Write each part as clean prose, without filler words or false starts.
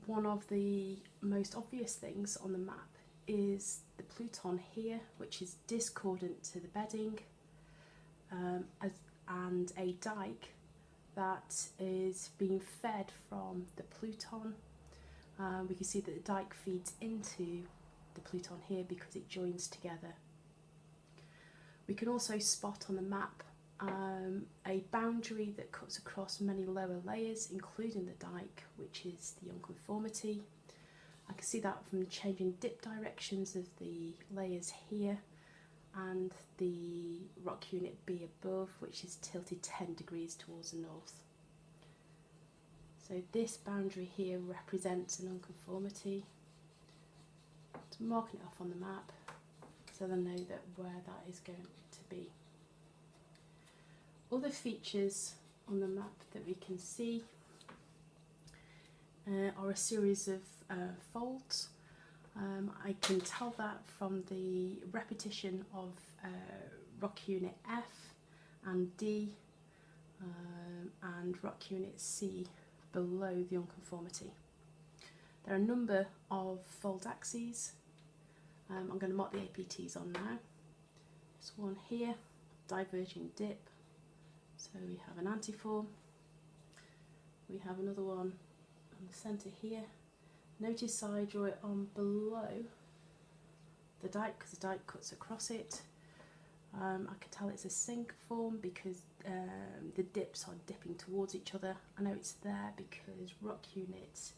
one of the most obvious things on the map is the pluton here, which is discordant to the bedding, and a dike that is being fed from the pluton. We can see that the dike feeds into the pluton here because it joins together. We can also spot on the map a boundary that cuts across many lower layers, including the dike, which is the unconformity. I can see that from changing dip directions of the layers here and the rock unit B above, which is tilted 10 degrees towards the north. So this boundary here represents an unconformity. So I'm marking it off on the map so they know that where that is going to be. Other features on the map that we can see are a series of folds. I can tell that from the repetition of rock unit F and D and rock unit C below the unconformity. There are a number of fold axes. I'm going to mark the APTs on now. This one here, diverging dip. So we have an antiform. We have another one on the centre here. Notice I draw it on below the dike because the dike cuts across it. I can tell it's a sink form because the dips are dipping towards each other. I know it's there because rock unit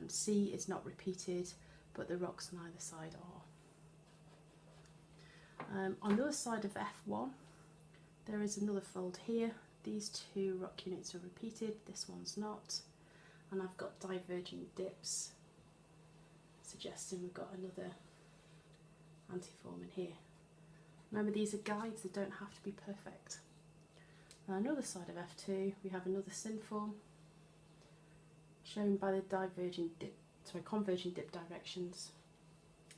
C is not repeated, but the rocks on either side are. On the other side of F1, there is another fold here. These two rock units are repeated, this one's not. And I've got diverging dips, suggesting we've got another antiform in here. Remember, these are guides, they don't have to be perfect. On another side of F2, we have another synform, shown by the converging dip directions.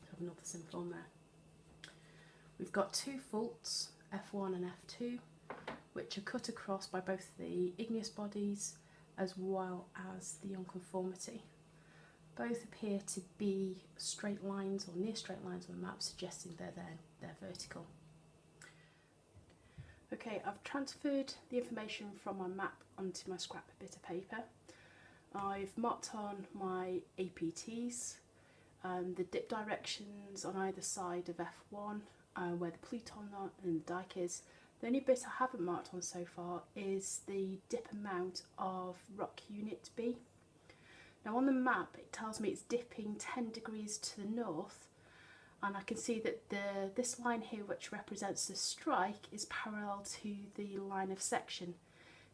We have another synform there. We've got two faults, F1 and F2, which are cut across by both the igneous bodies as well as the unconformity. Both appear to be straight lines or near straight lines on the map, suggesting they're vertical. Okay, I've transferred the information from my map onto my scrap bit of paper. I've marked on my APTs, the dip directions on either side of F1, where the pluton and the dike is. The only bit I haven't marked on so far is the dip amount of rock unit B. Now on the map it tells me it's dipping 10 degrees to the north, and I can see that this line here, which represents the strike, is parallel to the line of section.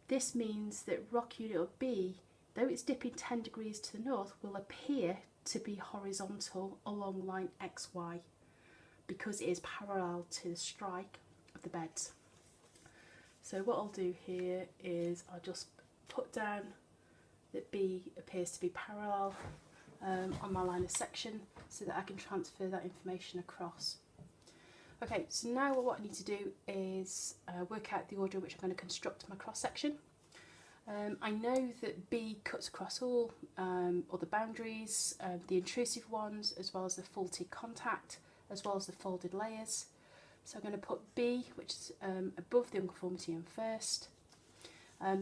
This means that rock unit B, though it's dipping 10 degrees to the north, will appear to be horizontal along line XY because it is parallel to the strike of the beds. So what I'll do here is I'll just put down that B appears to be parallel on my line of section so that I can transfer that information across. Okay, so now what I need to do is work out the order in which I'm going to construct my cross section. I know that B cuts across all the boundaries, the intrusive ones, as well as the faulted contact, as well as the folded layers. So I'm going to put B, which is above the unconformity, in first.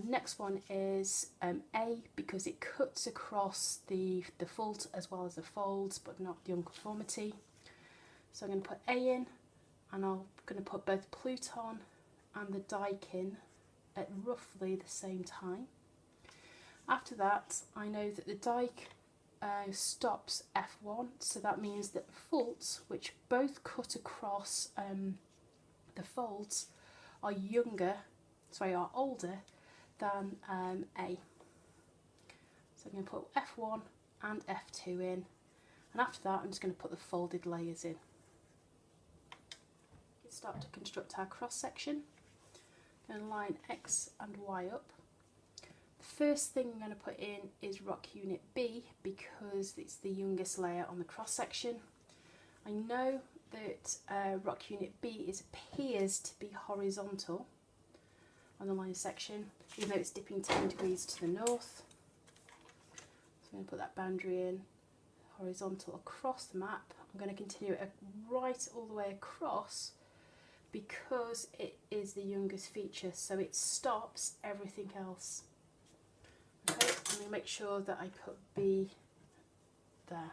Next one is A, because it cuts across the fault as well as the folds, but not the unconformity. So I'm going to put A in, and I'm going to put both pluton and the dike in at roughly the same time. After that, I know that the dike stops F1, so that means that the faults, which both cut across the folds, are older than A. So I'm going to put F1 and F2 in, and after that I'm just going to put the folded layers in. Let's start to construct our cross section. I'm going to line X and Y up. The first thing I'm going to put in is rock unit B because it's the youngest layer on the cross section. I know that rock unit B appears to be horizontal on the line of section, even though it's dipping 10 degrees to the north. So I'm going to put that boundary in horizontal across the map. I'm going to continue it right all the way across because it is the youngest feature, so it stops everything else. Okay, I'm going to make sure that I put B there.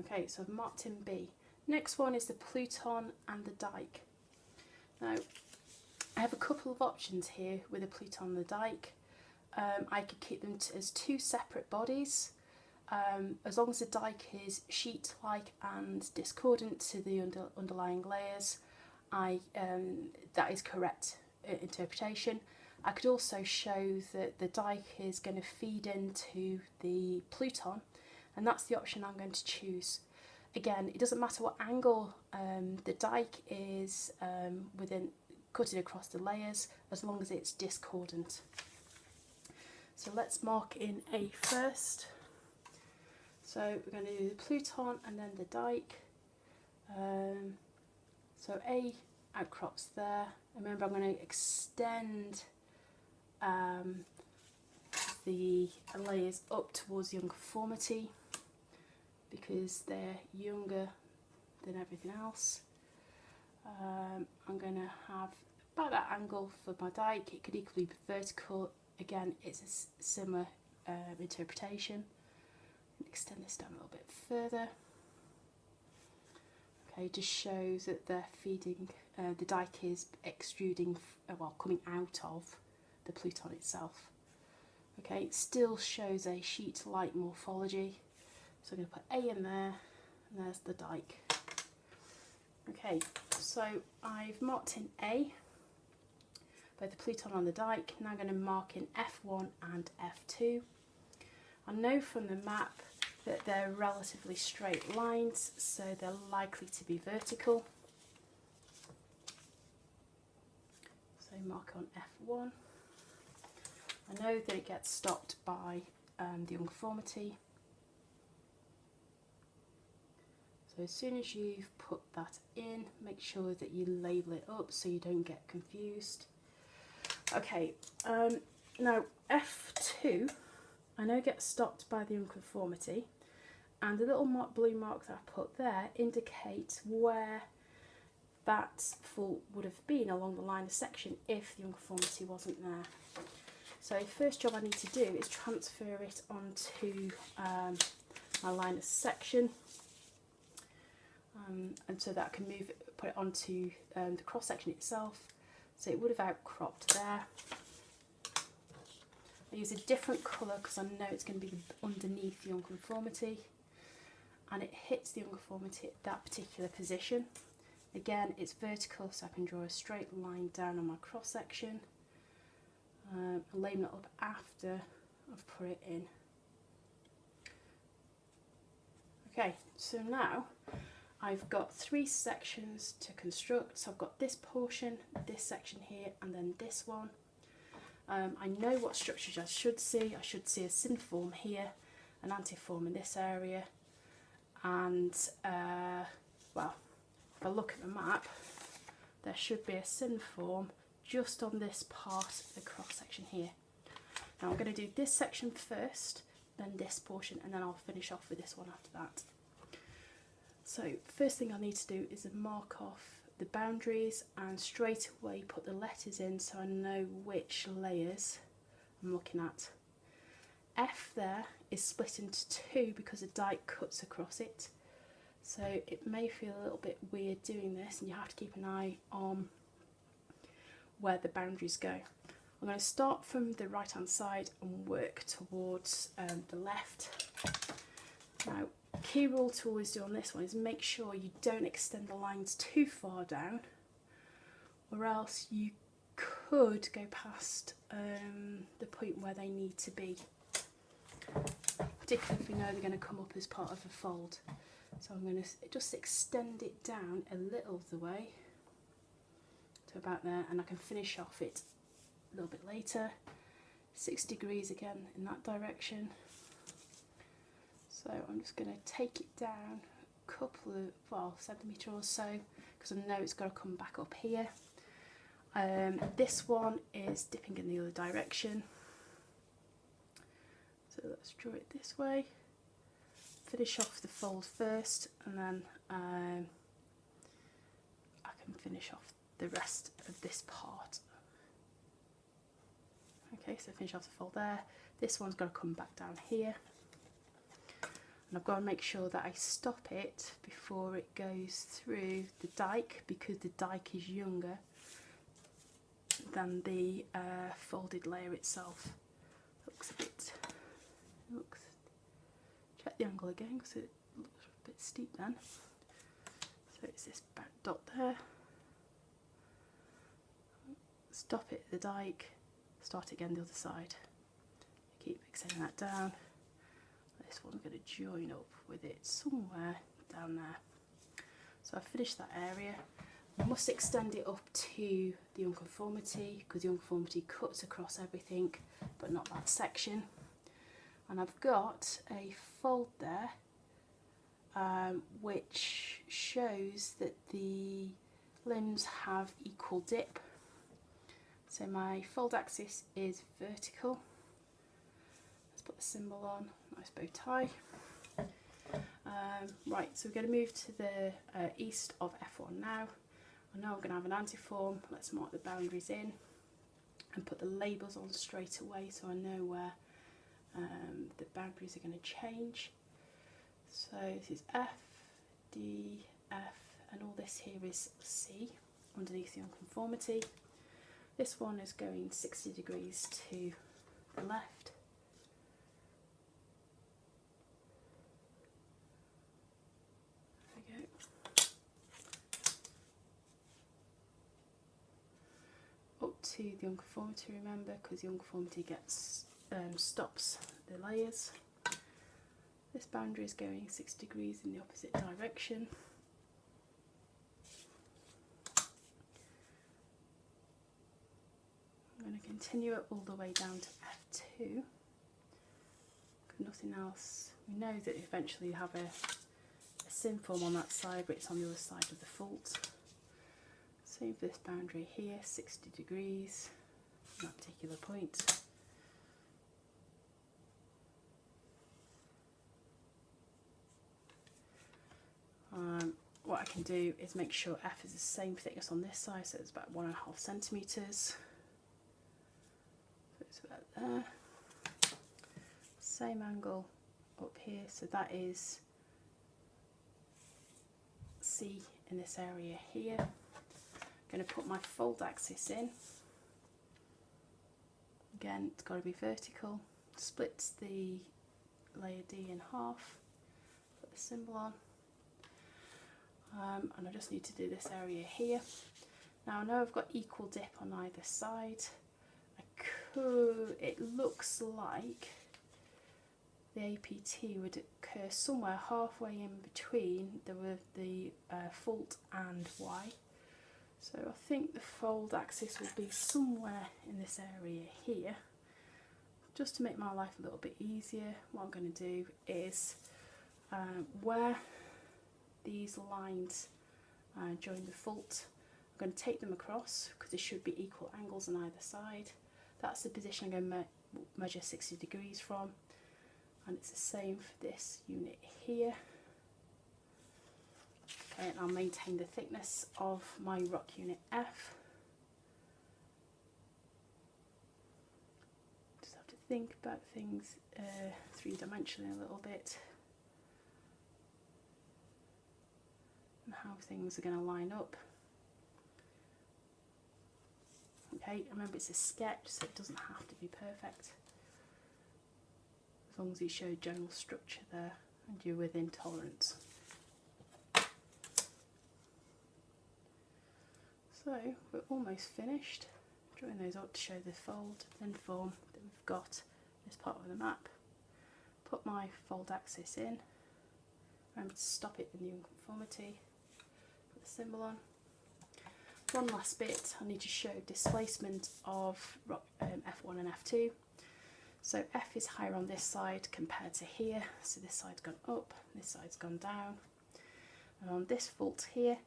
Okay, so I've marked in B. Next one is the Pluton and the dike. Now, I have a couple of options here with the Pluton and the dike. I could keep them as two separate bodies. As long as the dike is sheet-like and discordant to the underlying layers, that is correct interpretation. I could also show that the dike is going to feed into the Pluton, and that's the option I'm going to choose. Again, it doesn't matter what angle the dike is cutting across the layers, as long as it's discordant. So let's mark in A first. So we're going to do the Pluton and then the dike. So A outcrops there. Remember, I'm going to extend the layers up towards the unconformity because they're younger than everything else. I'm going to have about that angle for my dike. It could equally be vertical. Again, it's a similar interpretation. Extend this down a little bit further. Okay, just shows that they're feeding, the dike is extruding, well, coming out of the Pluton itself. Okay, it still shows a sheet-like morphology. So I'm going to put A in there, and there's the dike. Okay, so I've marked in A, both the Pluton and the dike. Now I'm going to mark in F1 and F2. I know from the map that they're relatively straight lines, so they're likely to be vertical. So mark on F1. I know that it gets stopped by the unconformity. So as soon as you've put that in, make sure that you label it up so you don't get confused. Okay, now F2, I know gets stopped by the unconformity, and the little blue mark that I put there indicates where that fault would have been along the line of section if the unconformity wasn't there. So first job I need to do is transfer it onto my line of section, and so that I can put it onto the cross section itself. So it would have outcropped there. I use a different colour because I know it's going to be underneath the unconformity, and it hits the unconformity at that particular position. Again, it's vertical, so I can draw a straight line down on my cross section, and label it up after I've put it in. Okay, so now I've got three sections to construct. So I've got this portion, this section here, and then this one. I know what structures I should see. I should see a synform here, an antiform in this area, and well, if I look at the map, there should be a synform just on this part of the cross section here. Now I'm going to do this section first, then this portion, and then I'll finish off with this one after that. So first thing I need to do is mark off the boundaries and straight away put the letters in so I know which layers I'm looking at. F there is split into two because the dike cuts across it, so it may feel a little bit weird doing this, and you have to keep an eye on where the boundaries go. I'm going to start from the right hand side and work towards the left. Now, key rule to always do on this one is make sure you don't extend the lines too far down, or else you could go past the point where they need to be, particularly if you know they're going to come up as part of a fold. So I'm going to just extend it down a little of the way to about there, and I can finish off it a little bit later. 6 degrees again in that direction. So I'm just going to take it down a couple of, well, centimetre or so, because I know it's got to come back up here. This one is dipping in the other direction. So So let's draw it this way. Finish off the fold first, and then I can finish off the rest of this part. Okay, so finish off the fold there. This one's got to come back down here. And I've got to make sure that I stop it before it goes through the dike, because the dike is younger than the folded layer itself. Looks a bit, check the angle again because it looks a bit steep then. So it's this back dot there. Stop it at the dike, start again the other side. Keep extending that down. This one's going to join up with it somewhere down there. So I've finished that area. I must extend it up to the unconformity, because the unconformity cuts across everything but not that section. And I've got a fold there which shows that the limbs have equal dip. So my fold axis is vertical. Let's put the symbol on, nice bow tie. Right, so we're going to move to the east of F1 now. I know I'm going to have an antiform. Let's mark the boundaries in and put the labels on straight away so I know where the boundaries are going to change. So this is F, D, F, and all this here is C underneath the unconformity. This one is going 60 degrees to the left. There we go. Up to the unconformity, remember, because the unconformity gets stops the layers. This boundary is going 60 degrees in the opposite direction. I'm going to continue it all the way down to F2. Nothing else. We know that eventually you have a synform on that side, but it's on the other side of the fault. Same for this boundary here, 60 degrees from that particular point. What I can do is make sure F is the same thickness on this side, so it's about 1.5 centimetres. So it's about there. Same angle up here, so that is C in this area here. I'm going to put my fold axis in. Again, it's got to be vertical. Splits the layer D in half. Put the symbol on. And I just need to do this area here. Now I know I've got equal dip on either side. It looks like the APT would occur somewhere halfway in between the fault and Y. So I think the fold axis will be somewhere in this area here. Just to make my life a little bit easier, what I'm going to do is where these lines join the fault, I'm going to take them across because there should be equal angles on either side. That's the position I'm going to measure 60 degrees from, and it's the same for this unit here. Okay, and I'll maintain the thickness of my rock unit F. Just have to think about things three-dimensionally a little bit, and how things are going to line up. Okay, remember it's a sketch, so it doesn't have to be perfect. As long as you show general structure there and you're within tolerance. So we're almost finished. Drawing those out to show the fold, then form that we've got this part of the map. Put my fold axis in. Remember to stop it in the unconformity. Put the symbol on. One last bit, I need to show displacement of F1 and F2. So F is higher on this side compared to here, so this side's gone up, this side's gone down. And on this fault here,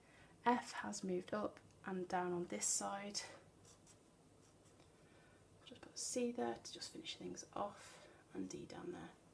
F has moved up and down on this side. Just put a C there to just finish things off, and D down there.